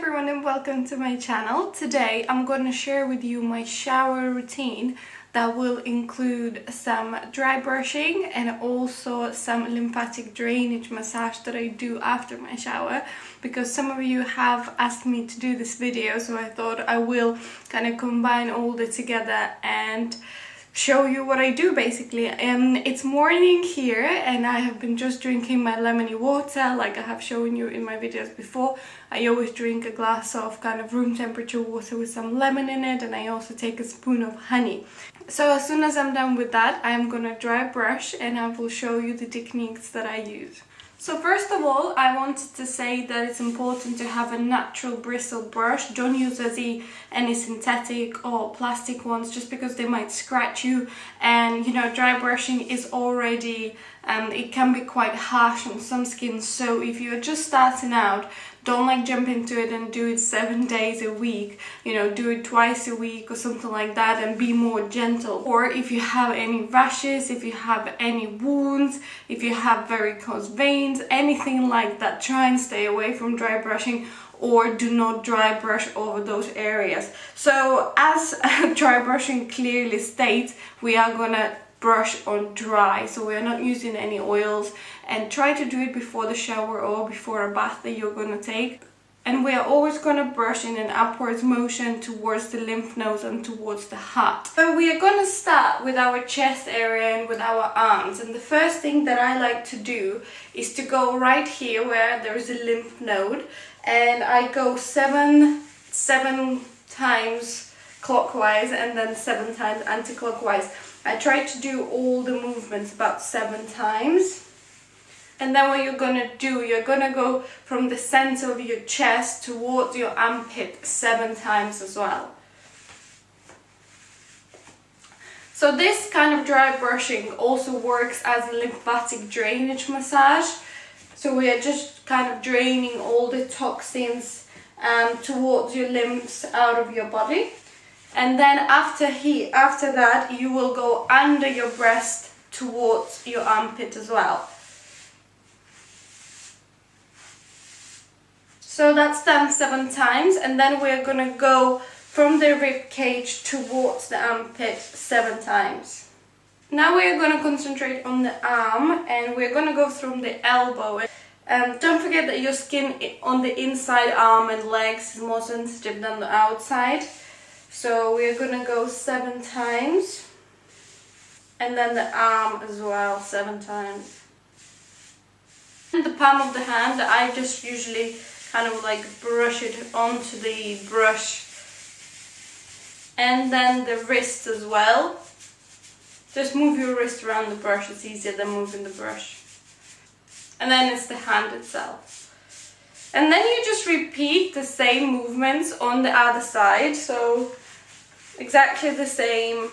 everyone and welcome to my channel. Today I'm going to share with you my shower routine that will include some dry brushing and also some lymphatic drainage massage that I do after my shower, because some of you have asked me to do this video, so I thought I will kind of combine all the together and show you what I do basically. It's morning here and I have been just drinking my lemony water like I have shown you in my videos before. I always drink a glass of kind of room temperature water with some lemon in it, and I also take a spoon of honey. So as soon as I'm done with that, I'm gonna dry brush and I will show you the techniques that I use. So first of all, I wanted to say that it's important to have a natural bristle brush. Don't use any synthetic or plastic ones, just because they might scratch you, and you know, dry brushing is already it can be quite harsh on some skin. So if you're just starting out, don't jump into it and do it 7 days a week. You know, do it twice a week or something like that and be more gentle. Or if you have any rashes, if you have any wounds, if you have varicose veins, anything like that, try and stay away from dry brushing, or do not dry brush over those areas. So as dry brushing clearly states, we are gonna brush on dry, so we're not using any oils, and try to do it before the shower or before a bath that you're gonna take. And we are always gonna brush in an upwards motion towards the lymph nodes and towards the heart. So we are gonna start with our chest area and with our arms, and the first thing that I like to do is to go right here where there is a lymph node, and I go seven times clockwise and then 7 times anti-clockwise. I try to do all the movements about 7 times. And then what you're gonna do, you're gonna go from the center of your chest towards your armpit 7 times as well. So this kind of dry brushing also works as a lymphatic drainage massage. So we are just kind of draining all the toxins towards your limbs out of your body. And then after that, you will go under your breast towards your armpit as well. So that's done 7 times, and then we're gonna go from the rib cage towards the armpit 7 times. Now we're gonna concentrate on the arm, and we're gonna go from the elbow. Don't forget that your skin on the inside arm and legs is more sensitive than the outside. So we're gonna go 7 times, and then the arm as well 7 times. And the palm of the hand, I just usually kind of brush it onto the brush, and then the wrist as well. Just move your wrist around the brush, it's easier than moving the brush. And then it's the hand itself. And then you just repeat the same movements on the other side, so exactly the same.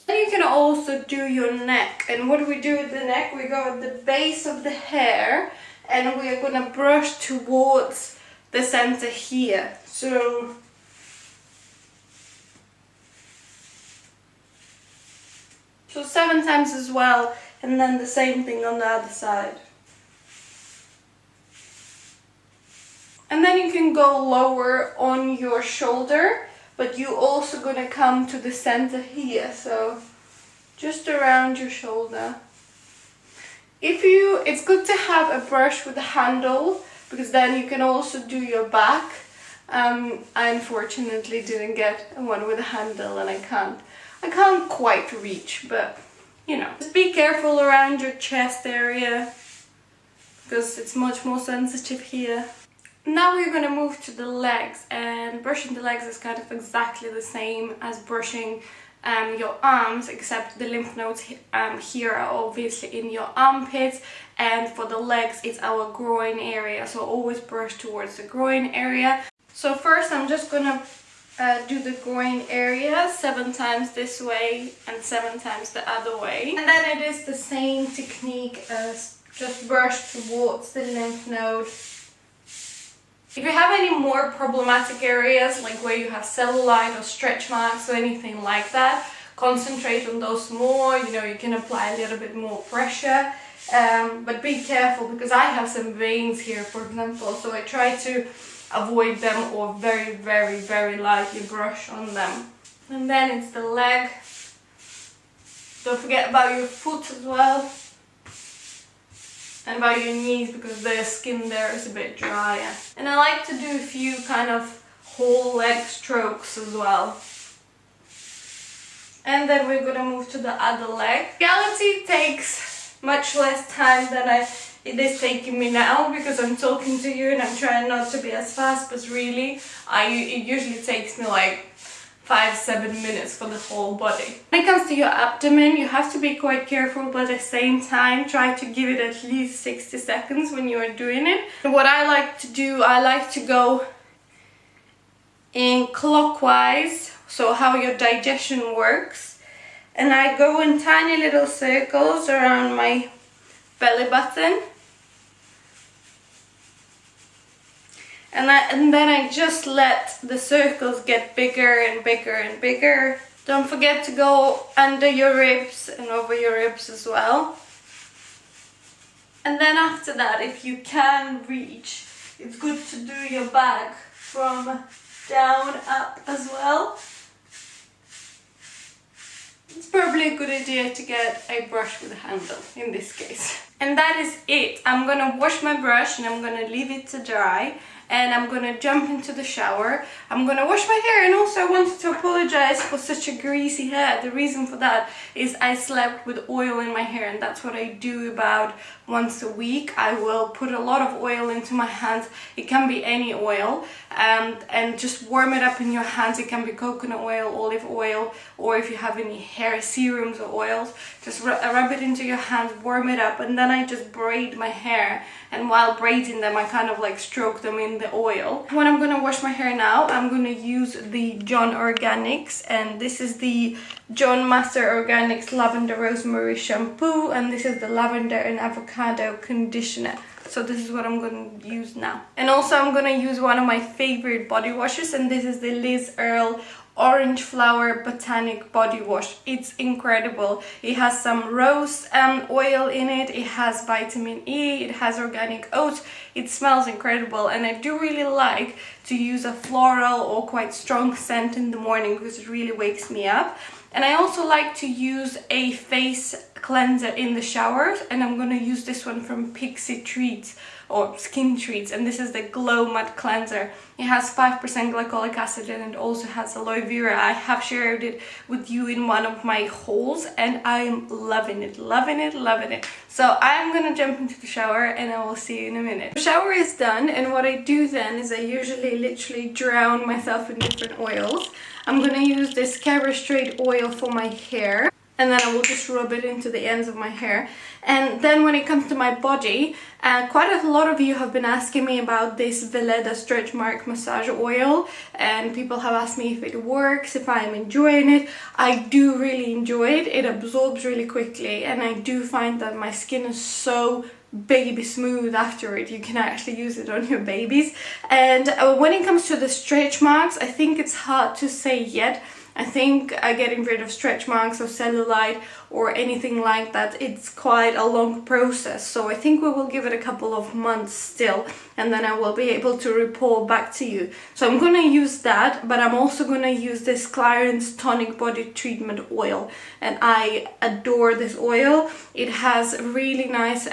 You can also do your neck, and what do we do with the neck? We go at the base of the hair and we are gonna brush towards the center here. So So 7 times as well, and then the same thing on the other side. And then you can go lower on your shoulder, but you also gonna come to the center here, so just around your shoulder. It's good to have a brush with a handle, because then you can also do your back. I unfortunately didn't get one with a handle, and I can't quite reach, but you know, just be careful around your chest area, because it's much more sensitive here. Now we're going to move to the legs, and brushing the legs is kind of exactly the same as brushing your arms, except the lymph nodes here are obviously in your armpits, and for the legs it's our groin area, so always brush towards the groin area. So first I'm just going to do the groin area 7 times this way and 7 times the other way, and then it is the same technique as just brush towards the lymph node If you have any more problematic areas, like where you have cellulite or stretch marks or anything like that, concentrate on those more. You know, you can apply a little bit more pressure, but be careful, because I have some veins here, for example, so I try to avoid them or very, very, very lightly brush on them. And then it's the leg. Don't forget about your foot as well. And about your knees, because the skin there is a bit drier. And I like to do a few kind of whole leg strokes as well. And then we're gonna move to the other leg. Reality takes much less time than it is taking me now, because I'm talking to you and I'm trying not to be as fast, but really it usually takes me like 5-7 minutes for the whole body. When it comes to your abdomen, you have to be quite careful, but at the same time try to give it at least 60 seconds when you are doing it. And what I like to do, I like to go in clockwise, so how your digestion works, and I go in tiny little circles around my belly button. And then I just let the circles get bigger and bigger and bigger. Don't forget to go under your ribs and over your ribs as well. And then after that, if you can reach, it's good to do your back from down up as well. It's probably a good idea to get a brush with a handle in this case. And that is it. I'm gonna wash my brush and I'm gonna leave it to dry. And I'm gonna jump into the shower. I'm gonna wash my hair, and also I wanted to apologize for such a greasy hair. The reason for that is I slept with oil in my hair, and that's what I do about once a week. I will put a lot of oil into my hands. It can be any oil, and just warm it up in your hands. It can be coconut oil, olive oil, or if you have any hair serums or oils, just rub it into your hands, warm it up, and then I just braid my hair. And while braiding them, I kind of like stroke them in the oil. When I'm gonna wash my hair now, I'm gonna use the John Organics, and this is the John Master Organics Lavender Rosemary Shampoo, and this is the Lavender and Avocado Conditioner. So this is what I'm going to use now. And also I'm going to use one of my favorite body washes, and this is the Liz Earle Orange Flower Botanic Body Wash. It's incredible. It has some rose oil in it, it has vitamin E, it has organic oats. It smells incredible, and I do really like to use a floral or quite strong scent in the morning because it really wakes me up. And I also like to use a face cleanser in the shower, and I'm going to use this one from Pixie Treats or Skin Treats, and this is the Glow Mud Cleanser. It has 5% glycolic acid and it also has aloe vera. I have shared it with you in one of my hauls, and I'm loving it, loving it, loving it. So I'm gonna jump into the shower and I will see you in a minute. The shower is done, and what I do then is I usually literally drown myself in different oils. I'm gonna use this Cara Straight oil for my hair, and then I will just rub it into the ends of my hair. And then when it comes to my body, quite a lot of you have been asking me about this Veleda Stretch Mark Massage Oil, and people have asked me if it works, if I'm enjoying it. I do really enjoy it. It absorbs really quickly, and I do find that my skin is so baby smooth after it. You can actually use it on your babies. And when it comes to the stretch marks, I think it's hard to say yet. I think getting rid of stretch marks or cellulite or anything like that, it's quite a long process. So I think we will give it a couple of months still, and then I will be able to report back to you. So I'm going to use that, but I'm also going to use this Clarins Tonic Body Treatment Oil, and I adore this oil. It has really nice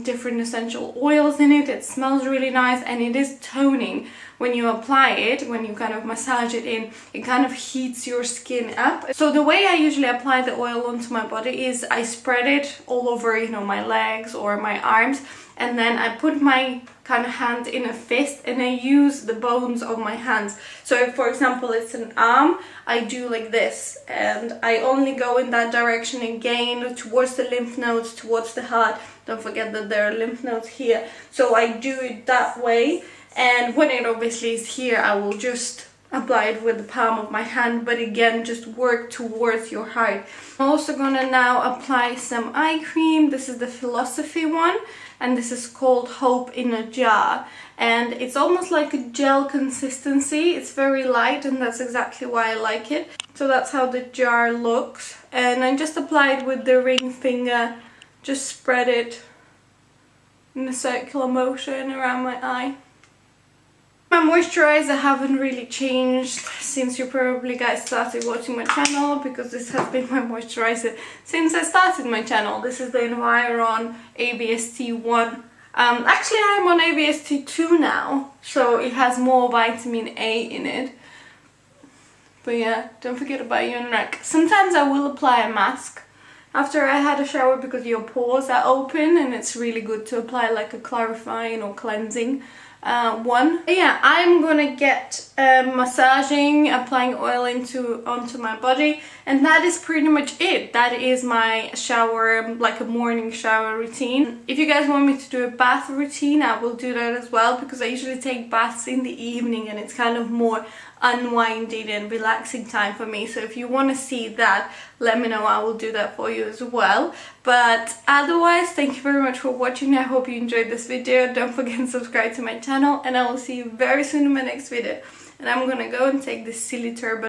different essential oils in it. It smells really nice, and it is toning. When you apply it, when you kind of massage it in, it kind of heats your skin up. So the way I usually apply the oil onto my body is I spread it all over, you know, my legs or my arms, and then I put my kind of hand in a fist and I use the bones of my hands. So if, for example, it's an arm, I do like this, and I only go in that direction again towards the lymph nodes, towards the heart. Don't forget that there are lymph nodes here. So I do it that way. And when it obviously is here, I will just apply it with the palm of my hand, but again, just work towards your heart. I'm also gonna now apply some eye cream. This is the Philosophy one, and this is called Hope in a Jar. and it's almost like a gel consistency. It's very light, and that's exactly why I like it. So that's how the jar looks, and I just apply it with the ring finger, just spread it in a circular motion around my eye. My moisturiser haven't really changed since you probably guys started watching my channel, because this has been my moisturiser since I started my channel. This is the Environ ABST1. Actually I'm on ABST2 now, so it has more vitamin A in it. But yeah, don't forget to buy your neck. Sometimes I will apply a mask after I had a shower, because your pores are open and it's really good to apply like a clarifying or cleansing one. But yeah, I'm gonna get massaging, applying oil onto my body, and that is pretty much it. That is my shower, like a morning shower routine. If you guys want me to do a bath routine, I will do that as well, because I usually take baths in the evening and it's kind of more unwinding and relaxing time for me. So if you want to see that, let me know. I will do that for you as well. But otherwise, thank you very much for watching. I hope you enjoyed this video. Don't forget to subscribe to my channel, and I will see you very soon in my next video. And I'm gonna go and take this silly turban